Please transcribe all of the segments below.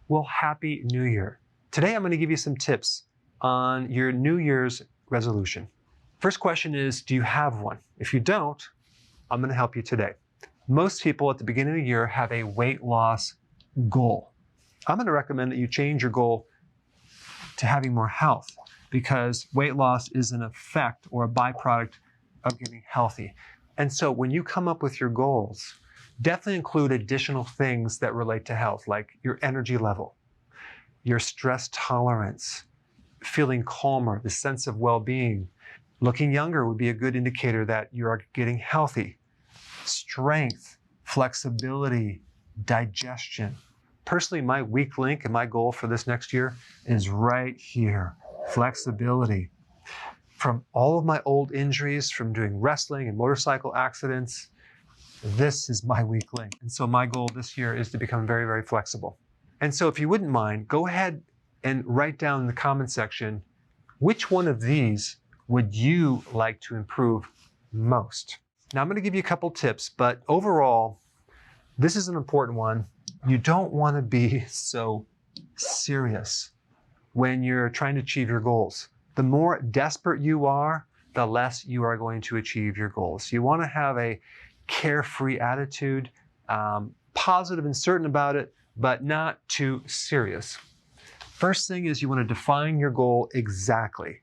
Well, Happy New Year. Today I'm going to give you some tips on your New Year's resolution. First question is, do you have one? If you don't, I'm going to help you today. Most people at the beginning of the year have a weight loss goal. I'm going to recommend that you change your goal to having more health, because weight loss is an effect or a byproduct of getting healthy. And so when you come up with your goals, definitely include additional things that relate to health, like your energy level, your stress tolerance, feeling calmer, the sense of well-being. Looking younger would be a good indicator that you are getting healthy. Strength, flexibility, digestion. Personally, my weak link and my goal for this next year is right here, flexibility. From all of my old injuries, from doing wrestling and motorcycle accidents, this is my weak link. And so my goal this year is to become very, very flexible. And so if you wouldn't mind, go ahead and write down in the comment section, which one of these would you like to improve most? Now I'm going to give you a couple tips, but overall, this is an important one. You don't want to be so serious when you're trying to achieve your goals. The more desperate you are, the less you are going to achieve your goals. You want to have a carefree attitude, positive and certain about it, but not too serious. First thing is you want to define your goal exactly.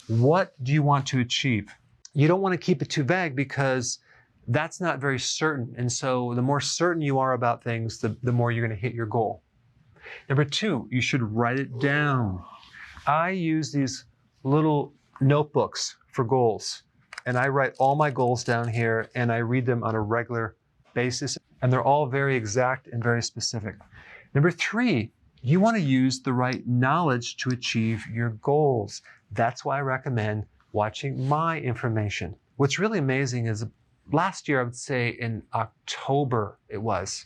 What do you want to achieve? You don't want to keep it too vague, because that's not very certain. And so the more certain you are about things, the more you're going to hit your goal. Number two, you should write it down. I use these little notebooks for goals, and I write all my goals down here, and I read them on a regular basis, and they're all very exact and very specific. Number three, you want to use the right knowledge to achieve your goals. That's why I recommend watching my information. What's really amazing is last year, I would say in October it was,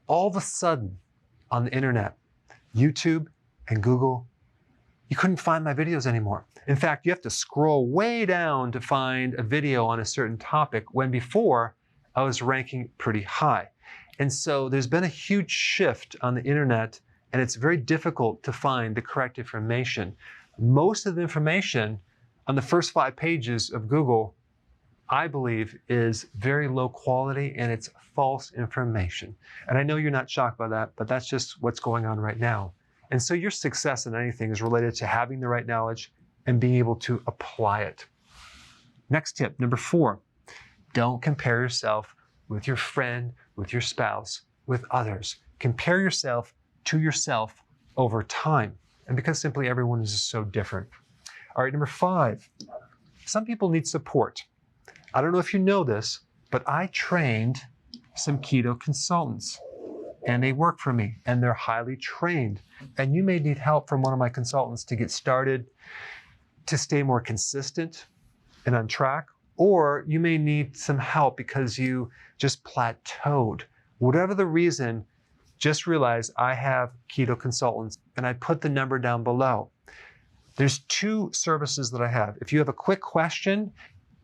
all of a sudden on the internet, YouTube and Google, you couldn't find my videos anymore. In fact, you have to scroll way down to find a video on a certain topic, when before I was ranking pretty high. And so there's been a huge shift on the internet, and it's very difficult to find the correct information. Most of the information on the first 5 pages of Google, I believe, is very low quality, and it's false information. And I know you're not shocked by that, but that's just what's going on right now. And so your success in anything is related to having the right knowledge and being able to apply it. Next tip, number 4, don't compare yourself with your friend, with your spouse, with others. Compare yourself to yourself over time, and because simply everyone is so different. All right, number 5, some people need support. I don't know if you know this, but I trained some keto consultants, and they work for me, and they're highly trained. And you may need help from one of my consultants to get started, to stay more consistent and on track, or you may need some help because you just plateaued. Whatever the reason, just realize I have keto consultants, and I put the number down below. There's 2 services that I have. If you have a quick question,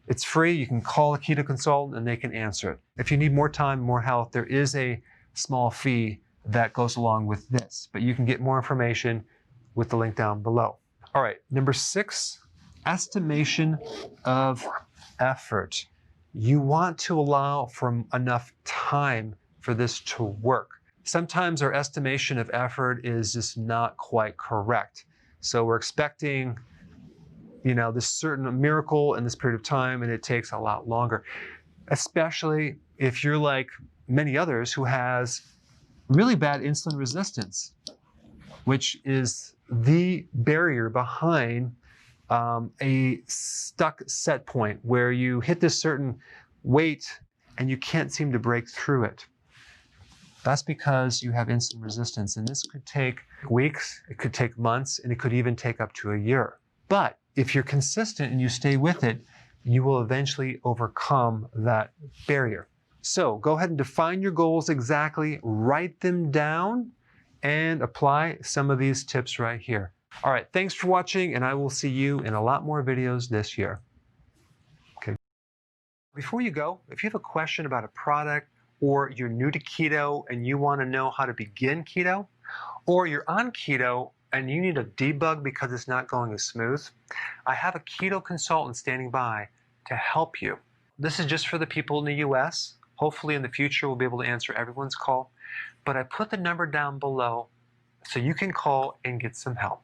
it's free. You can call a keto consultant and they can answer it. If you need more time, more help, there is a small fee that goes along with this, but you can get more information with the link down below. All right, number 6, estimation of effort. You want to allow for enough time for this to work. Sometimes our estimation of effort is just not quite correct. So we're expecting, this certain miracle in this period of time, and it takes a lot longer, especially if you're like many others who has really bad insulin resistance, which is the barrier behind a stuck set point where you hit this certain weight and you can't seem to break through it. That's because you have insulin resistance, and this could take weeks, it could take months, and it could even take up to a year. But if you're consistent and you stay with it, you will eventually overcome that barrier. So go ahead and define your goals exactly, write them down, and apply some of these tips right here. All right, thanks for watching, and I will see you in a lot more videos this year. Okay. Before you go, if you have a question about a product, or you're new to keto and you want to know how to begin keto, or you're on keto and you need a debug because it's not going as smooth, I have a keto consultant standing by to help you. This is just for the people in the US. Hopefully in the future we'll be able to answer everyone's call. But I put the number down below so you can call and get some help.